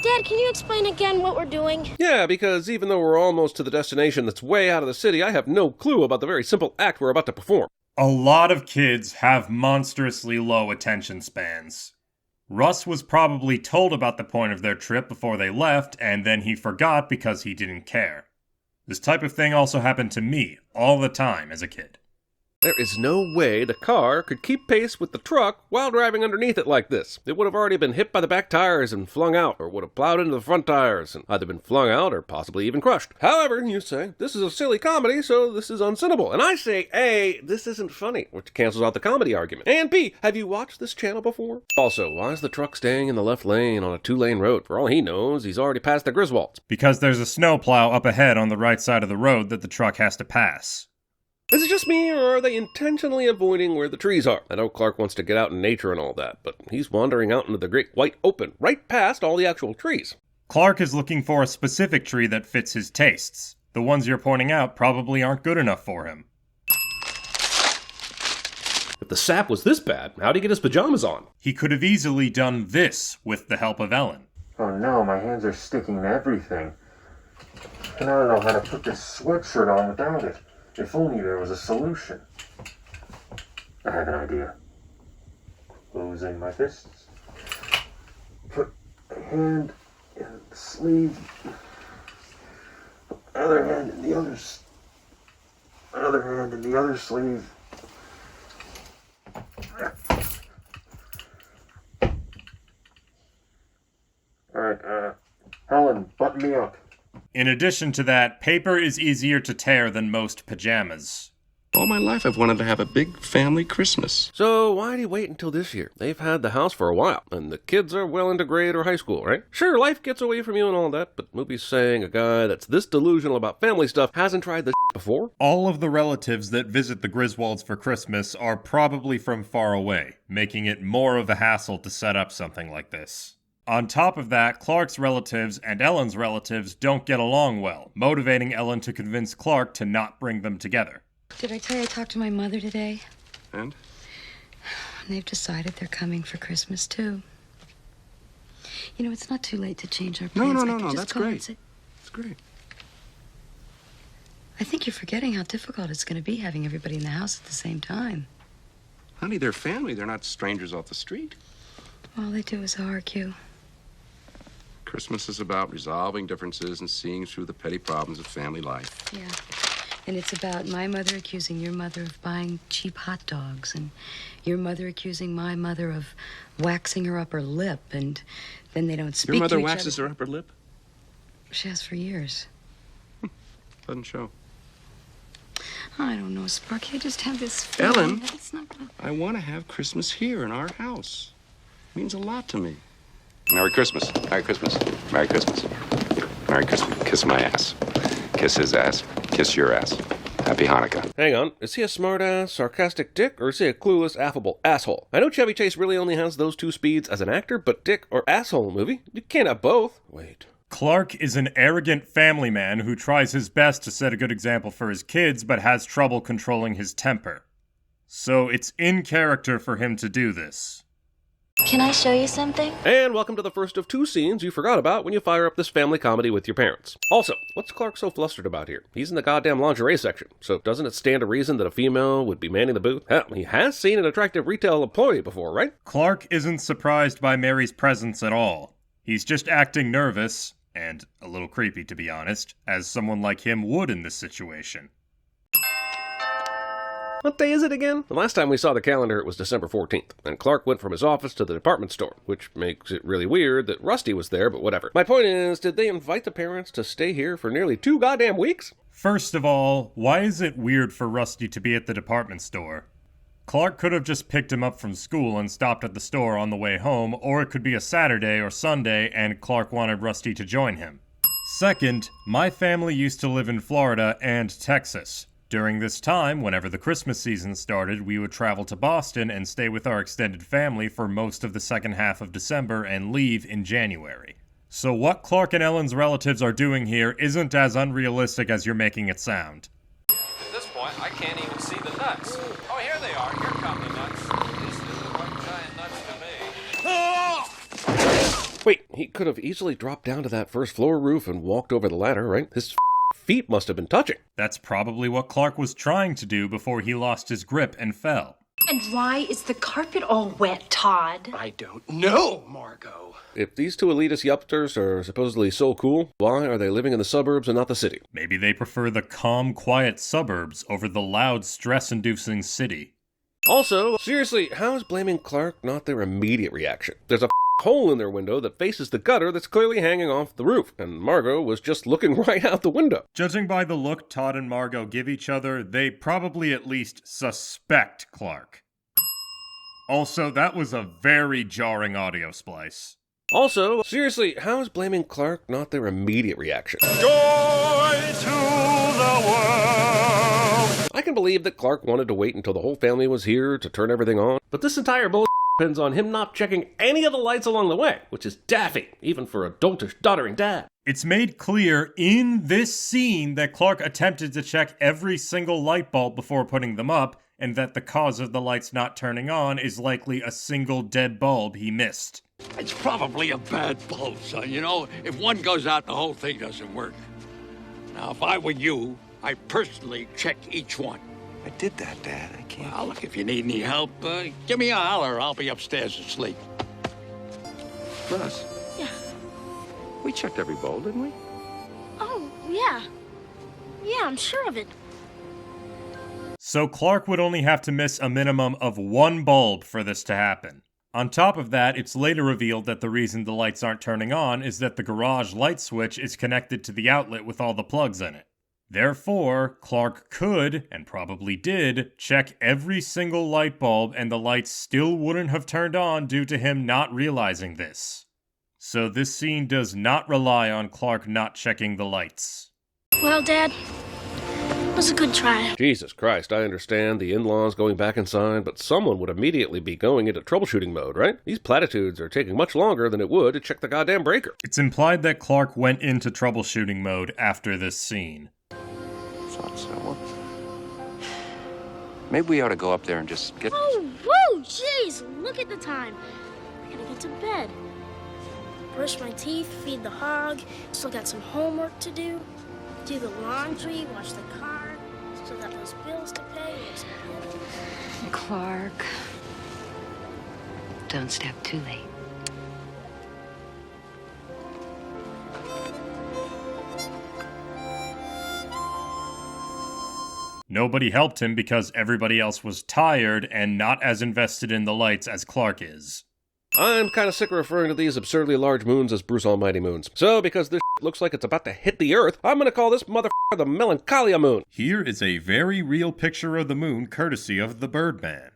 Dad, can you explain again what we're doing? Yeah, because even though we're almost to the destination that's way out of the city, I have no clue about the very simple act we're about to perform. A lot of kids have monstrously low attention spans. Russ was probably told about the point of their trip before they left, and then he forgot because he didn't care. This type of thing also happened to me all the time as a kid. There is no way the car could keep pace with the truck while driving underneath it like this. It would have already been hit by the back tires and flung out, or would have plowed into the front tires and either been flung out or possibly even crushed. However, you say, this is a silly comedy, so this is unsinnable. And I say, A, this isn't funny, which cancels out the comedy argument. And B, have you watched this channel before? Also, why is the truck staying in the left lane on a 2-lane road? For all he knows, he's already passed the Griswolds. Because there's a snowplow up ahead on the right side of the road that the truck has to pass. Is it just me, or are they intentionally avoiding where the trees are? I know Clark wants to get out in nature and all that, but he's wandering out into the great white open, right past all the actual trees. Clark is looking for a specific tree that fits his tastes. The ones you're pointing out probably aren't good enough for him. If the sap was this bad, how'd he get his pajamas on? He could have easily done this with the help of Ellen. Oh no, my hands are sticking to everything. And I don't know how to put this sweatshirt on without it. If only there was a solution. I have an idea. Closing my fists. Put a hand in the sleeve. Other hand in the other hand in the other sleeve. Alright, Helen, button me up. In addition to that, paper is easier to tear than most pajamas. All my life I've wanted to have a big family Christmas. So why'd he wait until this year? They've had the house for a while, and the kids are well into grade or high school, right? Sure, life gets away from you and all that, but Movie's saying a guy that's this delusional about family stuff hasn't tried this before? All of the relatives that visit the Griswolds for Christmas are probably from far away, making it more of a hassle to set up something like this. On top of that, Clark's relatives and Ellen's relatives don't get along well, motivating Ellen to convince Clark to not bring them together. Did I tell you I talked to my mother today? And? They've decided they're coming for Christmas, too. You know, it's not too late to change our plans. No, that's great. It's great. I think you're forgetting how difficult it's going to be having everybody in the house at the same time. Honey, they're family. They're not strangers off the street. All they do is argue. Christmas is about resolving differences and seeing through the petty problems of family life. Yeah. And it's about my mother accusing your mother of buying cheap hot dogs, and your mother accusing my mother of waxing her upper lip, and then they don't speak Your mother to each waxes other. her upper lip? She has for years. Doesn't show. I don't know, Sparky. I just have this feeling Ellen, that it's not gonna... I want to have Christmas here in our house. It means a lot to me. Merry Christmas. Merry Christmas. Merry Christmas. Merry Christmas. Kiss my ass. Kiss his ass. Kiss your ass. Happy Hanukkah. Hang on, is he a smart-ass, sarcastic dick, or is he a clueless, affable asshole? I know Chevy Chase really only has those two speeds as an actor, but dick or asshole movie? You can't have both. Wait. Clark is an arrogant family man who tries his best to set a good example for his kids, but has trouble controlling his temper. So it's in character for him to do this. Can I show you something? And welcome to the first of two scenes you forgot about when you fire up this family comedy with your parents. Also, what's Clark so flustered about here? He's in the goddamn lingerie section, so doesn't it stand to reason that a female would be manning the booth? Hell, he has seen an attractive retail employee before, right? Clark isn't surprised by Mary's presence at all. He's just acting nervous, and a little creepy to be honest, as someone like him would in this situation. What day is it again? The last time we saw the calendar, it was December 14th, and Clark went from his office to the department store, which makes it really weird that Rusty was there, but whatever. My point is, did they invite the parents to stay here for nearly 2 goddamn weeks? First of all, why is it weird for Rusty to be at the department store? Clark could have just picked him up from school and stopped at the store on the way home, or it could be a Saturday or Sunday and Clark wanted Rusty to join him. Second, my family used to live in Florida and Texas. During this time, whenever the Christmas season started, we would travel to Boston and stay with our extended family for most of the second half of December and leave in January. So what Clark and Ellen's relatives are doing here isn't as unrealistic as you're making it sound. At this point, I can't even see the nuts. Oh, here they are. Here come the nuts. These look like giant nuts to me. Wait, he could have easily dropped down to that first floor roof and walked over the ladder, right? His feet must have been touching. That's probably what Clark was trying to do before he lost his grip and fell. And why is the carpet all wet, Todd? I don't know, Margot. If these two elitist yupsters are supposedly so cool, why are they living in the suburbs and not the city? Maybe they prefer the calm, quiet suburbs over the loud, stress-inducing city. Also, seriously, how is blaming Clark not their immediate reaction? There's a hole in their window that faces the gutter that's clearly hanging off the roof, and Margot was just looking right out the window. Judging by the look Todd and Margot give each other, they probably at least suspect Clark. Also, that was a very jarring audio splice. Also, seriously, how is blaming Clark not their immediate reaction? Joy to the world! I can believe that Clark wanted to wait until the whole family was here to turn everything on, but this entire bullshit depends on him not checking any of the lights along the way, which is daffy, even for a doltish, doddering dad. It's made clear in this scene that Clark attempted to check every single light bulb before putting them up, and that the cause of the lights not turning on is likely a single dead bulb he missed. It's probably a bad bulb, son. You know, if one goes out, the whole thing doesn't work. Now, if I were you, I'd personally check each one. I did that, Dad. I can't. Well, look, if you need any help, give me a holler. I'll be upstairs asleep. Russ. Yeah. We checked every bulb, didn't we? Oh, yeah. Yeah, I'm sure of it. So Clark would only have to miss a minimum of one bulb for this to happen. On top of that, it's later revealed that the reason the lights aren't turning on is that the garage light switch is connected to the outlet with all the plugs in it. Therefore, Clark could, and probably did, check every single light bulb and the lights still wouldn't have turned on due to him not realizing this. So this scene does not rely on Clark not checking the lights. Well, Dad, it was a good try. Jesus Christ, I understand the in-laws going back inside, but someone would immediately be going into troubleshooting mode, right? These platitudes are taking much longer than it would to check the goddamn breaker. It's implied that Clark went into troubleshooting mode after this scene. Thought so. Well, maybe we ought to go up there and just get... Oh, whoa, jeez, look at the time. I gotta get to bed. Brush my teeth, feed the hog, still got some homework to do. Do the laundry, wash the car, still got those bills to pay. Clark, don't step too late. Nobody helped him because everybody else was tired and not as invested in the lights as Clark is. I'm kind of sick of referring to these absurdly large moons as Bruce Almighty moons. So, because this looks like it's about to hit the Earth, I'm gonna call this motherfucker the Melancholia Moon. Here is a very real picture of the moon courtesy of the Birdman.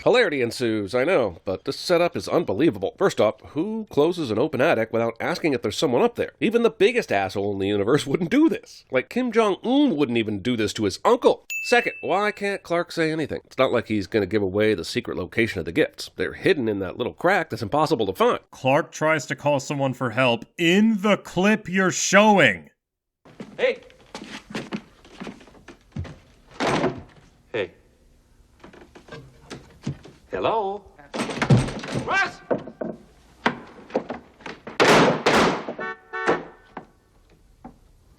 Hilarity ensues, I know, but this setup is unbelievable. First off, who closes an open attic without asking if there's someone up there? Even the biggest asshole in the universe wouldn't do this. Like, Kim Jong-un wouldn't even do this to his uncle. Second, why can't Clark say anything? It's not like he's gonna give away the secret location of the gifts. They're hidden in that little crack that's impossible to find. Clark tries to call someone for help in the clip you're showing. Hey. Hey. Hello? Russ!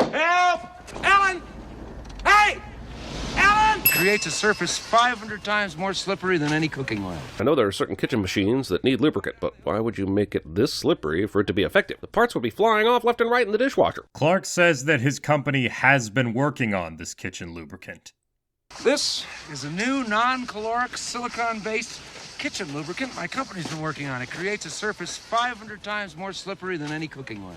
Help! Ellen! Hey! Ellen! Creates a surface 500 times more slippery than any cooking oil. I know there are certain kitchen machines that need lubricant, but why would you make it this slippery for it to be effective? The parts would be flying off left and right in the dishwasher. Clark says that his company has been working on this kitchen lubricant. This is a new non-caloric silicone-based kitchen lubricant. My company's been working on it. Creates a surface 500 times more slippery than any cooking oil.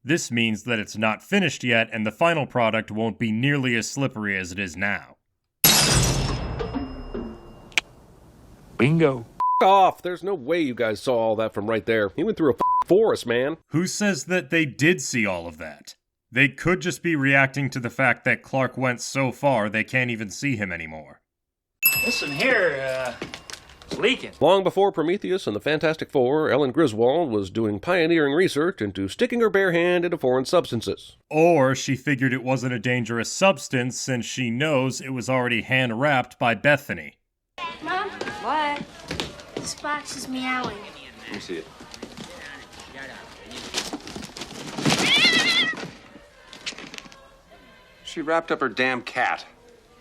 This means that it's not finished yet, and the final product won't be nearly as slippery as it is now. Bingo. off. There's no way you guys saw all that from right there. He went through a forest, man. Who says that they did see all of that? They could just be reacting to the fact that Clark went so far they can't even see him anymore. Listen here, it's leaking. Long before Prometheus and the Fantastic Four, Ellen Griswold was doing pioneering research into sticking her bare hand into foreign substances. Or she figured it wasn't a dangerous substance since she knows it was already hand-wrapped by Bethany. Mom, What? this box is meowing. Let me see it. She wrapped up her damn cat.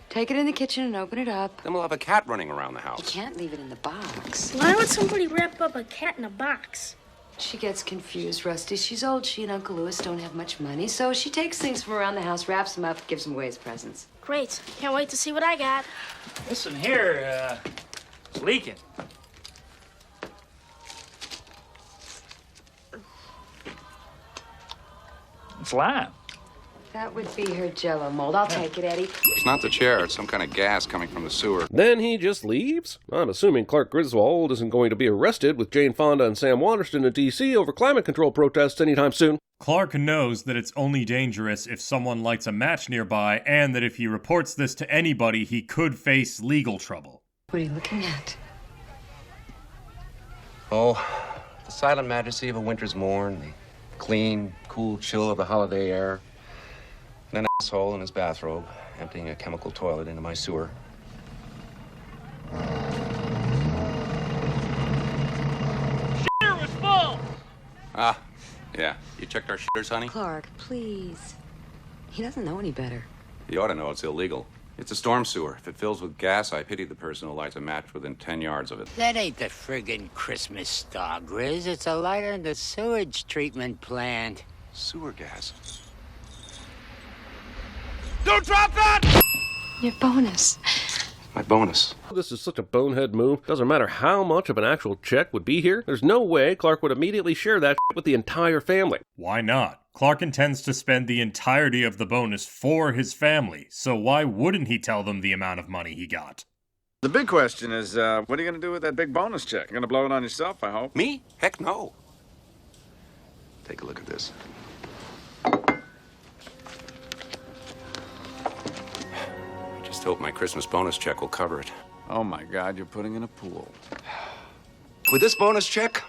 Take it in the kitchen and open it up. Then we'll have a cat running around the You house. can't leave it in the box. Why would somebody wrap up a cat in a box? She gets confused, Rusty. She's old. She and Uncle Louis don't have much money, so she takes things from around the house, wraps them up, gives them away as presents. Great. Can't wait to see what I got. Listen here, it's leaking. It's lime. That would be her Jell-O mold. I'll take it, Eddie. It's not the chair, it's some kind of gas coming from the sewer. Then he just leaves? I'm assuming Clark Griswold isn't going to be arrested with Jane Fonda and Sam Waterston in D.C. over climate control protests anytime soon. Clark knows that it's only dangerous if someone lights a match nearby, and that if he reports this to anybody, he could face legal trouble. What are you looking at? Oh, the silent majesty of a winter's morn, the clean, cool chill of the holiday air, and an asshole in his bathrobe emptying a chemical toilet into my sewer. Shitter was full! Ah, yeah. You checked our shitters, honey? Clark, please. He doesn't know any better. You ought to know it's illegal. It's a storm sewer. If it fills with gas, I pity the person who lights a match within 10 yards of it. That ain't the friggin' Christmas star, Grizz. It's a lighter in the sewage treatment plant. Sewer gas. Don't drop that! Your bonus. My bonus. This is such a bonehead move. Doesn't matter how much of an actual check would be here. There's no way Clark would immediately share that with the entire family. Why not? Clark intends to spend the entirety of the bonus for his family, so why wouldn't he tell them the amount of money he got? The big question is, what are you going to do with that big bonus check? You're going to blow it on yourself, I hope. Me? Heck no. Take a look at this. Just hope my Christmas bonus check will cover it. Oh my God, you're putting in a pool. With this bonus check,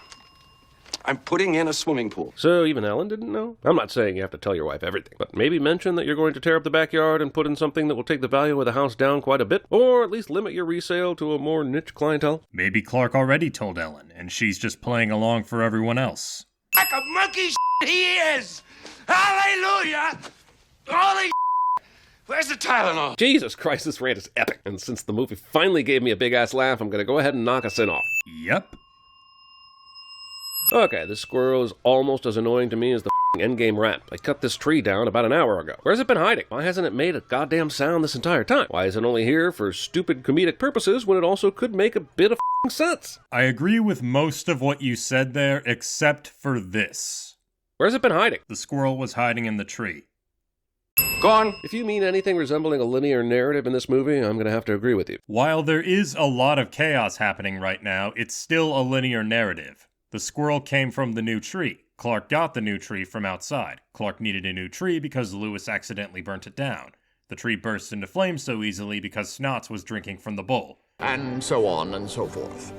I'm putting in a swimming pool. So even Ellen didn't know? I'm not saying you have to tell your wife everything, but maybe mention that you're going to tear up the backyard and put in something that will take the value of the house down quite a bit, or at least limit your resale to a more niche clientele. Maybe Clark already told Ellen, and she's just playing along for everyone else. Like a monkey he is! Hallelujah! Holy Where's the Tylenol? Jesus Christ, this rant is epic. And since the movie finally gave me a big-ass laugh, I'm going to go ahead and knock us in off. Yep. Okay, this squirrel is almost as annoying to me as the endgame rat. I cut this tree down about an hour ago. Where's it been hiding? Why hasn't it made a goddamn sound this entire time? Why is it only here for stupid comedic purposes when it also could make a bit of sense? I agree with most of what you said there, except for this. Where's it been hiding? The squirrel was hiding in the tree. Go on. If you mean anything resembling a linear narrative in this movie, I'm going to have to agree with you. While there is a lot of chaos happening right now, it's still a linear narrative. The squirrel came from the new tree. Clark got the new tree from outside. Clark needed a new tree because Lewis accidentally burnt it down. The tree burst into flames so easily because Snots was drinking from the bowl. And so on and so forth.